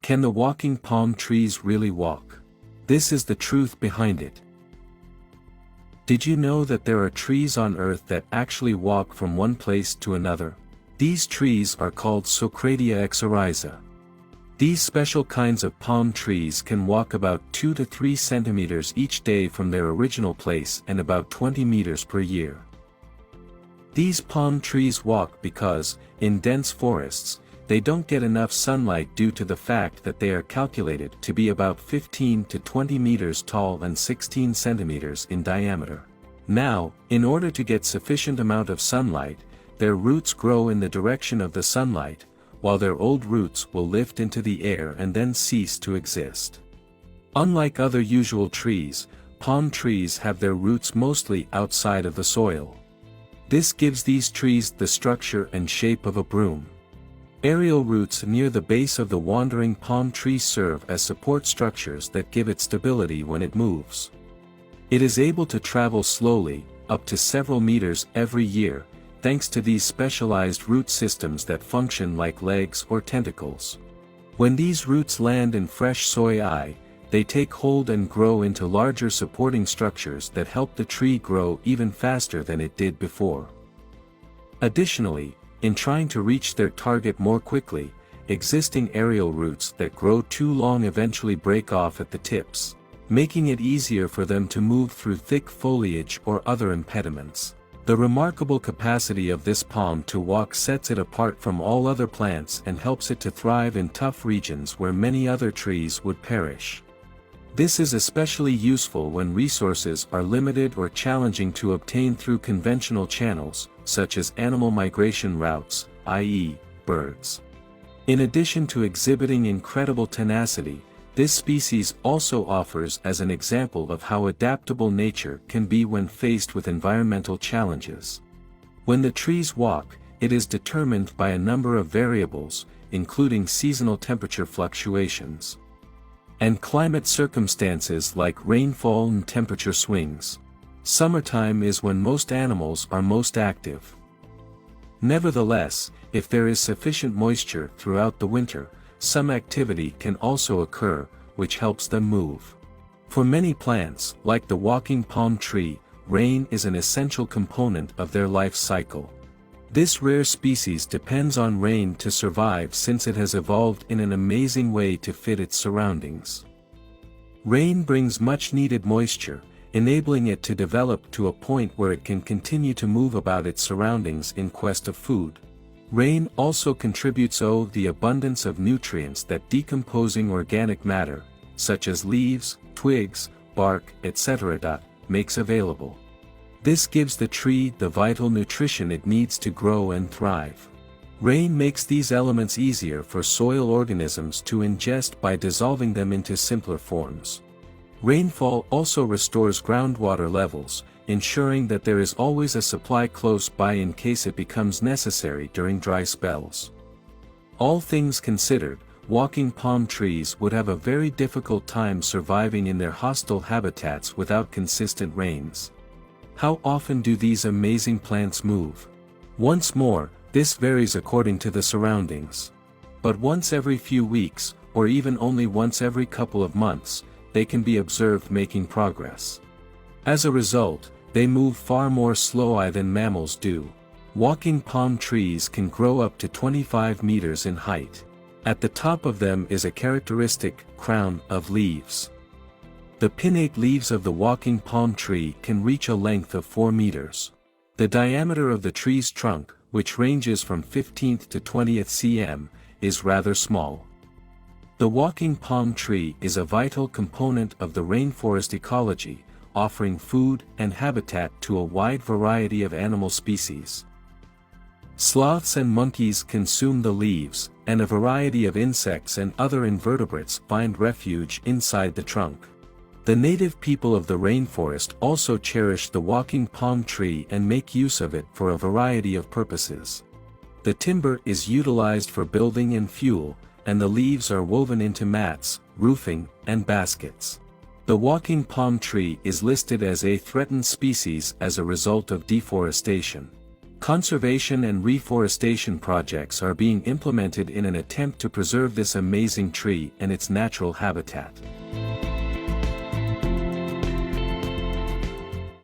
Can the walking palm trees really walk? This is the truth behind it. Did you know that there are trees on Earth that actually walk from one place to another? These trees are called Socratia exoryza. These special kinds of palm trees can walk about 2 to 3 centimeters each day from their original place and about 20 meters per year. These palm trees walk because, in dense forests, they don't get enough sunlight due to the fact that they are calculated to be about 15 to 20 meters tall and 16 centimeters in diameter. Now, in order to get sufficient amount of sunlight, their roots grow in the direction of the sunlight, while their old roots will lift into the air and then cease to exist. Unlike other usual trees, palm trees have their roots mostly outside of the soil. This gives these trees the structure and shape of a broom. Aerial roots near the base of the wandering palm tree serve as support structures that give it stability when it moves. It is able to travel slowly, up to several meters every year, thanks to these specialized root systems that function like legs or tentacles. When these roots land in fresh soil, they take hold and grow into larger supporting structures that help the tree grow even faster than it did before. Additionally, in trying to reach their target more quickly, existing aerial roots that grow too long eventually break off at the tips, making it easier for them to move through thick foliage or other impediments. The remarkable capacity of this palm to walk sets it apart from all other plants and helps it to thrive in tough regions where many other trees would perish. This is especially useful when resources are limited or challenging to obtain through conventional channels, such as animal migration routes, i.e., birds. In addition to exhibiting incredible tenacity, this species also offers as an example of how adaptable nature can be when faced with environmental challenges. When the trees walk, it is determined by a number of variables, including seasonal temperature fluctuations and climate circumstances like rainfall and temperature swings. Summertime is when most animals are most active. Nevertheless, if there is sufficient moisture throughout the winter, some activity can also occur, which helps them move. For many plants, like the walking palm tree, rain is an essential component of their life cycle. This rare species depends on rain to survive since it has evolved in an amazing way to fit its surroundings. Rain brings much needed moisture, enabling it to develop to a point where it can continue to move about its surroundings in quest of food. Rain also contributes to the abundance of nutrients that decomposing organic matter, such as leaves, twigs, bark, etc., makes available. This gives the tree the vital nutrition it needs to grow and thrive. Rain makes these elements easier for soil organisms to ingest by dissolving them into simpler forms. Rainfall also restores groundwater levels, ensuring that there is always a supply close by in case it becomes necessary during dry spells. All things considered, walking palm trees would have a very difficult time surviving in their hostile habitats without consistent rains. How often do these amazing plants move? Once more, this varies according to the surroundings. But once every few weeks, or even only once every couple of months, they can be observed making progress. As a result, they move far more slowly than mammals do. Walking palm trees can grow up to 25 meters in height. At the top of them is a characteristic crown of leaves. The pinnate leaves of the walking palm tree can reach a length of 4 meters. The diameter of the tree's trunk, which ranges from 15th to 20th cm, is rather small. The walking palm tree is a vital component of the rainforest ecology, offering food and habitat to a wide variety of animal species. Sloths and monkeys consume the leaves, and a variety of insects and other invertebrates find refuge inside the trunk. The native people of the rainforest also cherish the walking palm tree and make use of it for a variety of purposes. The timber is utilized for building and fuel, and the leaves are woven into mats, roofing, and baskets. The walking palm tree is listed as a threatened species as a result of deforestation. Conservation and reforestation projects are being implemented in an attempt to preserve this amazing tree and its natural habitat.